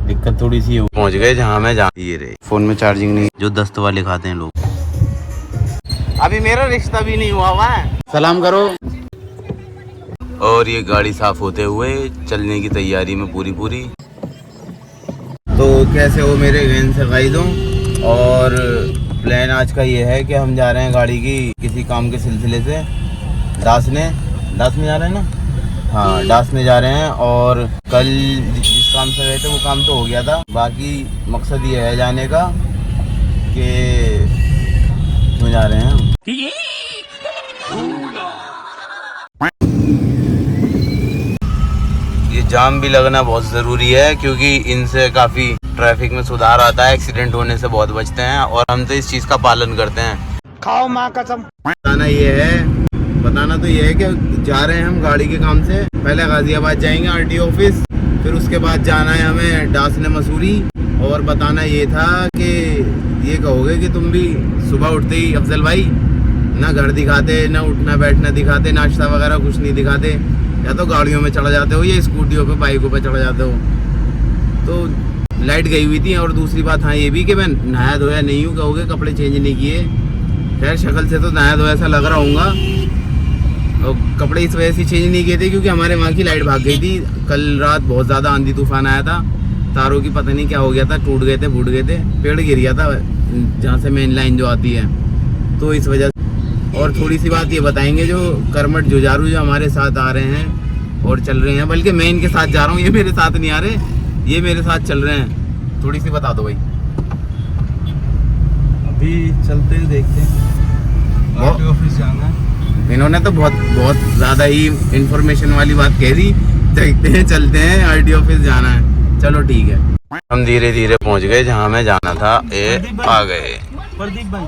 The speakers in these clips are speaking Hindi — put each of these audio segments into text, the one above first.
दिक्कत थोड़ी सी है। पहुंच गए जहाँ मैं जा ये रहे। फोन में चार्जिंग नहीं, जो दस्त वाले खाते हैं लोग। अभी मेरा रिश्ता भी नहीं हुआ है। सलाम करो। और ये गाड़ी साफ होते हुए चलने की तैयारी में पूरी। तो कैसे हो मेरे गहन से गाइदों। और प्लान आज का ये है कि हम जा रहे हैं गाड़ी की किसी काम के सिलसिले से दास में जा रहे हैं ना। हाँ, डास में जा रहे हैं। और कल जिस काम से गए थे वो काम तो हो गया था। बाकी मकसद ये है जाने का कि क्यों जा रहे हैं हम। ये जाम भी लगना बहुत ज़रूरी है क्योंकि इनसे काफ़ी ट्रैफिक में सुधार आता है, एक्सीडेंट होने से बहुत बचते हैं और हम तो इस चीज़ का पालन करते हैं। खाओ माँ कसम। बताना तो ये है कि जा रहे हैं हम गाड़ी के काम से। पहले गाजियाबाद जाएंगे आरटीओ ऑफिस, फिर उसके बाद जाना है हमें डासने मसूरी। और बताना ये था कि ये कहोगे कि तुम भी सुबह उठते ही अफजल भाई ना घर दिखाते, ना उठना बैठना दिखाते, नाश्ता वगैरह कुछ नहीं दिखाते, या तो गाड़ियों में चढ़ा जाते हो या स्कूटियों पे बाइकों पे चढ़ा जाते हो। तो लाइट गई हुई थी। और दूसरी बात हाँ ये भी कि मैं नहाया धोया नहीं हूँ, कहोगे कपड़े चेंज नहीं किए। खैर शक्ल से तो नहाया धोया सा लग रहा हूँगा। और कपड़े इस वजह से चेंज नहीं किए थे क्योंकि हमारे वहाँ की लाइट भाग गई थी। कल रात बहुत ज़्यादा आंधी तूफान आया था, तारों की पता नहीं क्या हो गया था, टूट गए थे, फूट गए थे, पेड़ गिर गया था जहाँ से मेन लाइन जो आती है, तो इस वजह से। और थोड़ी सी बात ये बताएंगे, जो करमट जुझारू जो हमारे साथ आ रहे हैं और चल रहे हैं, बल्कि मैं इनके साथ जा रहा हूँ, ये मेरे साथ नहीं आ रहे, ये मेरे साथ चल रहे हैं। थोड़ी सी बता दो भाई। अभी चलते हैं, देखते हैं, ऑफिस जाना है। इन्होंने तो बहुत ज़्यादा ही इंफॉर्मेशन वाली बात कह दी। देखते हैं, चलते हैं, आरटीओ ऑफिस जाना है। चलो ठीक है। हम धीरे पहुंच गए जहां मैं जाना था। आ गए प्रदीप भाई।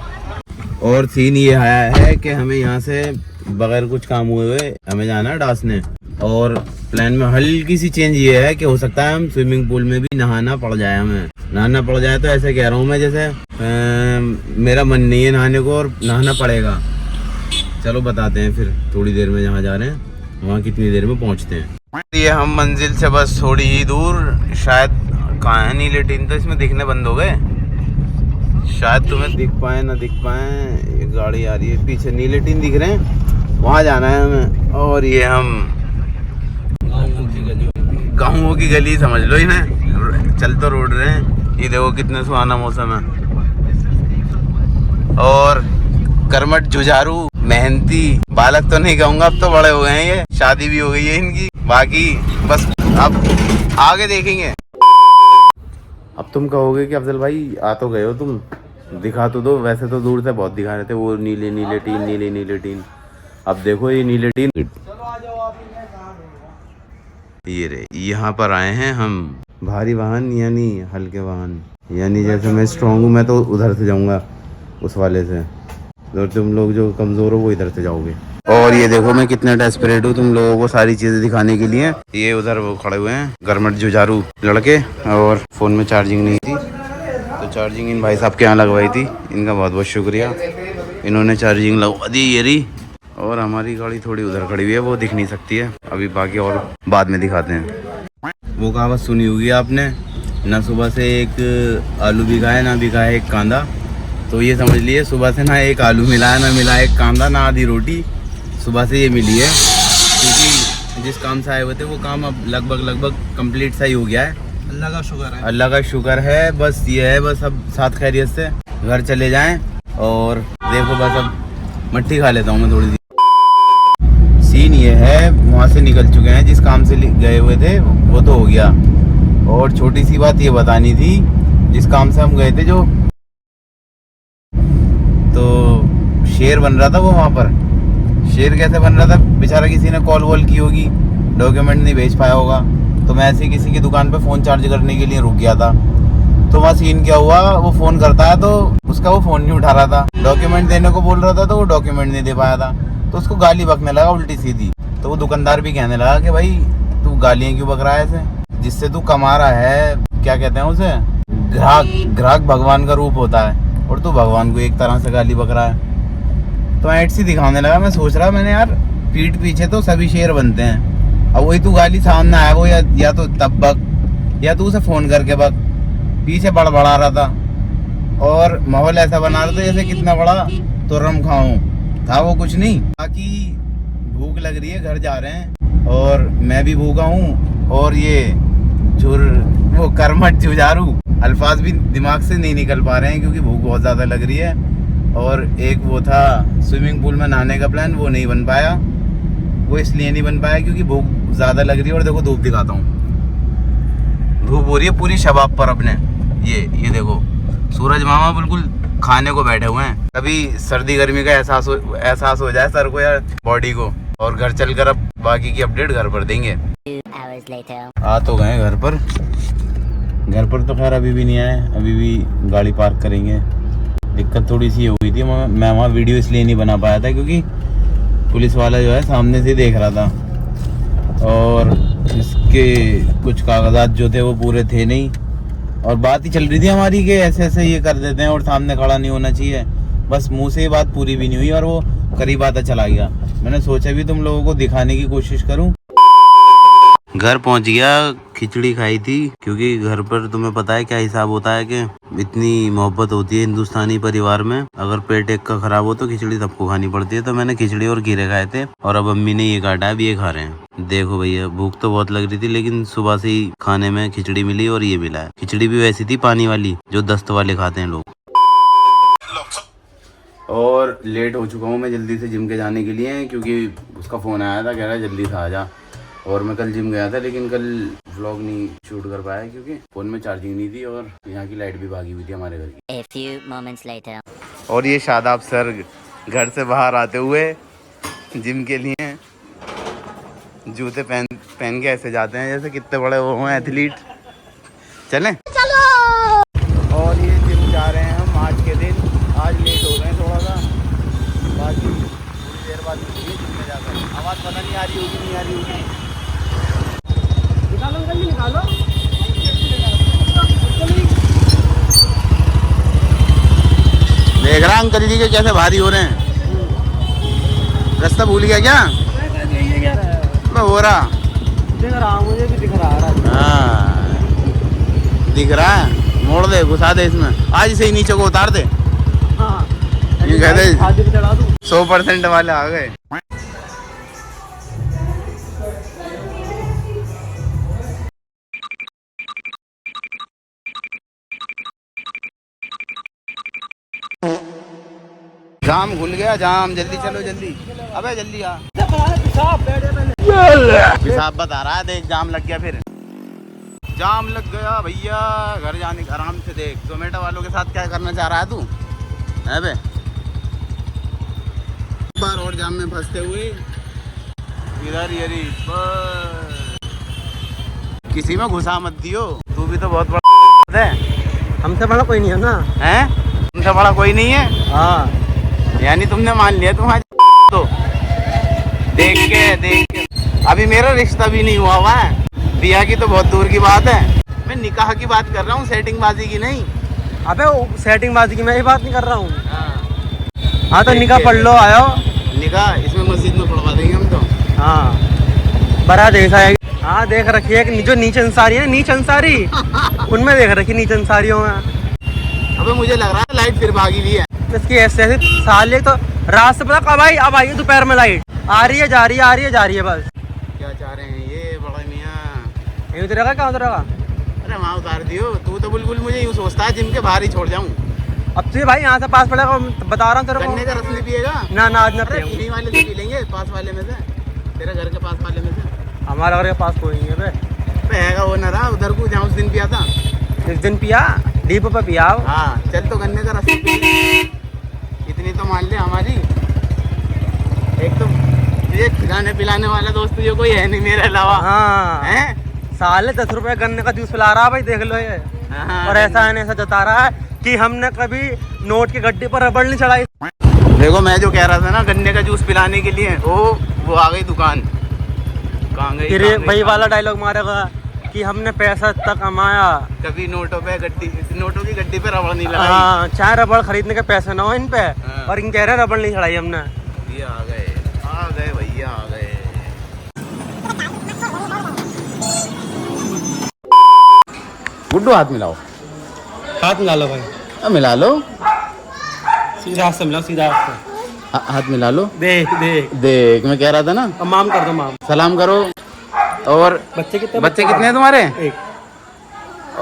और सीन ये आया है कि हमें यहाँ से बगैर कुछ काम हुए हमें जाना है डासने। और प्लान में हल्की सी चेंज ये है कि हो सकता है हम स्विमिंग पूल में भी नहाना पड़ जाए। हमें नहाना पड़ जाए तो ऐसे कह रहा हूँ मैं, जैसे मेरा मन नहीं है नहाने को और नहाना पड़ेगा। चलो बताते हैं फिर थोड़ी देर में जहाँ जा रहे हैं वहाँ कितनी देर में पहुँचते हैं। ये हम मंजिल से बस थोड़ी ही दूर, शायद कहाँ है नीले टीन, तो इसमें दिखने बंद हो गए। शायद तुम्हें दिख पाए ना दिख पाए, ये गाड़ी आ रही है पीछे, नीले टीन दिख रहे हैं, वहाँ जाना है हमें। और ये हम गाँवों की गली समझ लो इन्हें, चल तो रोड रहे हैं। ये देखो कितने सुहाना मौसम है। और करमट जुझारू मेहनती बालक तो नहीं कहूँगा, अब तो बड़े हो गए हैं, ये शादी भी हो गई है इनकी। बाकी बस अब आगे देखेंगे। अब तुम कहोगे कि अफजल भाई आ तो गए हो तुम, दिखा तो दो। वैसे तो दूर से बहुत दिखा रहे थे वो नीले टीन। अब देखो ये नीले टीन। ये रे, यहाँ पर आए हैं हम। भारी वाहन यानी हल्के वाहन, यानी जैसे मैं स्ट्रॉन्ग हूँ मैं तो उधर से जाऊँगा उस वाले से, और तुम लोग जो कमज़ोर हो वो इधर से जाओगे। और ये देखो मैं कितना डेस्परेट हूँ तुम लोगों को सारी चीज़ें दिखाने के लिए। ये उधर वो खड़े हुए हैं करमट जुझारू लड़के, और फ़ोन में चार्जिंग नहीं थी तो चार्जिंग इन भाई साहब के यहाँ लगवाई थी। इनका बहुत बहुत शुक्रिया, इन्होंने चार्जिंग लगवा दी। ये रही। और हमारी गाड़ी थोड़ी उधर खड़ी हुई है, वो दिख नहीं सकती है अभी, बाकी और बाद में दिखाते हैं। वो कहावत सुनी होगी आपने, ना सुबह से एक आलू बिका है ना बिका है एक कांदा। तो ये समझ लिए सुबह से ना एक आलू मिला है ना मिला है एक कांदा, ना आधी रोटी सुबह से ये मिली है। क्योंकि जिस काम से आए हुए थे वो काम अब लगभग कंप्लीट सा ही हो गया है। अल्लाह का शुक्र है, अल्लाह का शुक्र है। बस ये है, बस अब साथ खैरियत से घर चले जाएं। और देखो बस अब मट्टी खा लेता हूँ मैं थोड़ी सी। सीन ये है, वहाँ से निकल चुके हैं, जिस काम से गए हुए थे वो तो हो गया। और छोटी सी बात ये बतानी थी, जिस काम से हम गए थे जो तो शेर बन रहा था वो वहाँ पर। शेर कैसे बन रहा था, बेचारा किसी ने कॉल वॉल की होगी, डॉक्यूमेंट नहीं भेज पाया होगा। तो मैं ऐसे किसी की दुकान पे फ़ोन चार्ज करने के लिए रुक गया था। तो वहाँ सीन क्या हुआ, वो फ़ोन करता है तो उसका वो फ़ोन नहीं उठा रहा था, डॉक्यूमेंट देने को बोल रहा था तो वो डॉक्यूमेंट नहीं दे पाया था। तो उसको गाली बकने लगा उल्टी सीधी। तो वो दुकानदार भी कहने लगा कि भाई तू गालियाँ क्यों बक रहा है ऐसे, जिससे तू कमा रहा है, क्या कहते हैं उसे, ग्राहक भगवान का रूप होता है, और तू भगवान को एक तरह से गाली बक रहा है। तो ऐड सी दिखाने लगा। मैं सोच रहा, मैंने यार पीठ पीछे तो सभी शेर बनते हैं, अब वही तू गाली सामने आया वो या तो तब बक या तू उसे फोन करके बक। पीछे बड़बड़ा रहा था और माहौल ऐसा बना रहा था जैसे कितना बड़ा तुर्रम खाऊं था, वो कुछ नहीं। बाकी भूख लग रही है, घर जा रहे हैं और मैं भी भूखा हूँ। और ये वो कर्मठ जुझारू अल्फाज भी दिमाग से नहीं निकल पा रहे हैं क्योंकि भूख बहुत ज़्यादा लग रही है। और एक वो था स्विमिंग पूल में नहाने का प्लान, वो नहीं बन पाया। वो इसलिए नहीं बन पाया क्योंकि भूख ज़्यादा लग रही है। और देखो धूप दिखाता हूँ, धूप हो रही है पूरी शबाब पर अपने। ये देखो सूरज मामा बिल्कुल खाने को बैठे हुए हैं। कभी सर्दी गर्मी का एहसास हो जाए सर को या बॉडी को। और घर चलकर अब बाकी की अपडेट घर पर देंगे। आ तो गए घर पर। घर पर तो खैर अभी भी नहीं आए, अभी भी गाड़ी पार्क करेंगे। दिक्कत थोड़ी सी हो गई थी, मैं वहाँ वीडियो इसलिए नहीं बना पाया था क्योंकि पुलिस वाला जो है सामने से देख रहा था और इसके कुछ कागजात जो थे वो पूरे थे नहीं। और बात ही चल रही थी हमारी कि ऐसे ऐसे ये कर देते हैं और सामने खड़ा नहीं होना चाहिए। बस मुंह से ये बात पूरी भी नहीं हुई और वो करीब आता चला गया। मैंने सोचा भी तुम लोगों को दिखाने की कोशिश करूं। घर पहुंच गया, खिचड़ी खाई थी क्योंकि घर पर तुम्हें पता है क्या हिसाब होता है कि इतनी मोहब्बत होती है हिंदुस्तानी परिवार में। अगर पेट एक का खराब हो तो खिचड़ी सबको खानी पड़ती है। तो मैंने खिचड़ी और खीरे खाए थे और अब अम्मी ने ये काटा है, अब ये खा रहे हैं। देखो भैया भूख तो बहुत लग रही थी लेकिन सुबह से ही खाने में खिचड़ी मिली और ये मिला है। खिचड़ी भी वैसी थी पानी वाली जो दस्त वाले खाते हैं लोग। और लेट हो चुका हूँ मैं जल्दी से जिम के जाने के लिए क्योंकि उसका फ़ोन आया था, कह रहा है जल्दी से आ जा। और मैं कल जिम गया था लेकिन कल व्लॉग नहीं शूट कर पाया क्योंकि फ़ोन में चार्जिंग नहीं थी और यहाँ की लाइट भी भागी हुई थी हमारे घर की। A few moments later. और ये शादाब सर घर से बाहर आते हुए जिम के लिए जूते पहन के ऐसे जाते हैं जैसे कितने बड़े वो हैं एथलीट। चलें चलो। और ये जिम जा रहे हैं हम आज के दिन। आज लेट हो गए थोड़ा सा, बाकी थोड़ी देर बाद जिम में जाते हैं। आवाज़ पता नहीं आ रही होगी, नहीं आ रही होगी। निकालो देख रहा अंकल जी के कैसे भारी हो रहे हैं। रास्ता भूल गया क्या? मैं हो रहा दिख रहा, मुझे भी दिख रहा। हाँ दिख रहा है, मोड़ दे, घुसा दे इसमें। आज इसे ही नीचे को उतार दे। हाँ ये कहते 100% वाले आ गए। जाम खुल गया, जाम। जल्दी चलो जल्दी। अबे जल्दी आ। पेशाब बता रहा है, देख जाम लग गया। फिर जाम लग गया भैया। घर जाने आराम से देख। जोमेटो वालों के साथ क्या करना चाह रहा है तू? है बे बार और जाम में फंसते हुए इधर यरी किसी में घुसा मत दियो। तू भी तो बहुत बड़ा है। हमसे बड़ा कोई नहीं है ना। हैं? तुमसे बड़ा कोई नहीं है? हाँ यानी तुमने मान लिया तुम्हारे तो देख के अभी मेरा रिश्ता भी नहीं हुआ है। बिया की तो बहुत दूर की बात है। मैं निकाह की बात कर रहा हूँ, सेटिंग बाजी की नहीं। अबे वो सेटिंग बाजी की मैं ही बात नहीं कर रहा हूँ। हाँ तो निकाह पढ़ लो, आयो निकाह इसमें मस्जिद में पढ़वा देंगे हम तो। हाँ बड़ा देखा है। हाँ देख रखी है जो नीच अंसारी है, नीच अंसारी उनमें देख रखी नीच अंसारियों में। अबे मुझे लग रहा है लाइट फिर भागी हुई है इसकी। ऐसे साले तो रात से पता कब आई, अब आई है दोपहर में लाइट। आ रही है जा रही है, आ रही है जा रही है। बस क्या चाह रहे हैं ये बड़ा मियाँ? यही उतरेगा, कहाँ उतरेगा? अरे वहाँ उतार दियो। तू तो बिल्कुल मुझे यूँ सोचता है जिम के बाहर ही छोड़ जाऊँ। अब तुझे भाई यहाँ से पास पड़ेगा, बता रहा हूँ तेरे गन्ने को। का रस नहीं पिएगा? ना ना आज ना अरे पिएंगे। इन्हीं वाले से पी लेंगे, पास वाले में से। तेरे घर के पास वाले में से। हमारे घर के पास कोई नहीं है बे। हैगा वो ना रहा उधर को जहाँ उस दिन पिया था। इस दिन पिया डीपो पे पिया। हाँ चल तो गन्ने का रस पी ले। इतनी तो मान ले हमारी। एक तो ये खिलाने पिलाने वाला दोस्त तुझे कोई है नहीं मेरे अलावा। हाँ हैं? साले 10 रुपए गन्ने का जूस पिला रहा है भाई, देख लो ये। हाँ, और ऐसा है ऐसा जता रहा है कि हमने कभी नोट की गड्डी पर रबड़ नहीं चढ़ाई। देखो मैं जो कह रहा था ना गन्ने का जूस पिलाने के लिए, वो आ गई दुकान। कहाँ गई? फिर वही वाला डायलॉग मारेगा कि हमने पैसा इतना कमाया, कभी नोटों की गड्डी पे रबड़ नहीं लगाई। हाँ चाहे रबड़ खरीदने के पैसे ना हो इन पे। हाँ। और इन कह रहे रबड़ नहीं चढ़ाई हमने। ये आ गए भैया आ गए। गुड्डू हाथ मिलाओ, हाथ मिला लो भाई, मिला लो, सीधा हाथ से मिलाओ, सीधा हाथ से। हाथ मिला लो। देख देख, देख मैं कह रहा था ना, अब माम कर दो, माम। सलाम करो। और बच्चे कितने कितने हैं तुम्हारे? एक।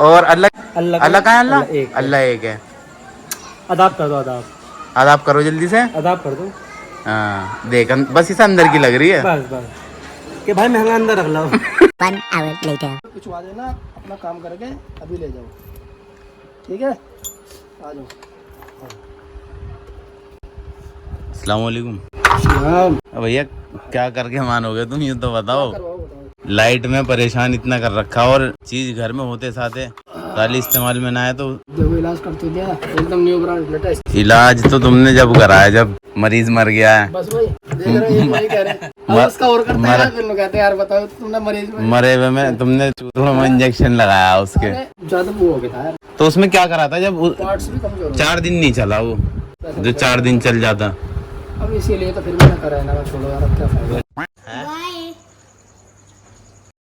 और अल्लाह अल्लाह अल्लाह कहाँ है? अल्लाह एक। अल्लाह एक है। अदाब कर दो, अदाब, आदाब करो जल्दी से। अदाब कर दो। हाँ देख, बस इसे अंदर की लग रही है। बस बस कि भाई महंगा अंदर रख लो। 1 hour later. कुछ वादे ना अपना काम करके अभी ले जाओ, ठीक है? आ जाओ। अस्सलाम वालेकुम। हाँ, भैया क्या करके मानोगे तुम, ये तो बताओ। बताओ। लाइट में परेशान इतना कर रखा, और चीज घर में होते साथे साली इस्तेमाल में ना है तो। देखो इलाज करते दिया एकदम न्यू ब्रांड लेटेस्ट। इलाज तो तुमने जब कराया जब मरीज मर गया है। बस भाई देख रहे हो, वही कह रहे हैं। अब उसका और करते हैं, फिर लोग कहते हैं यार बताओ तुमने मरीज में मरे हुए में तुमने चूतों में इंजेक्शन लगाया उसके, ज्यादा वो हो गया था यार, तो उसमें क्या करा था जब पार्ट्स भी कमजोर हो 4 दिन नहीं चला वो, जो 4 दिन चल जाता। गए। अब इसीलिए तो फिर मैंने करा है ना, छोड़ो यार, अब क्या फायदा।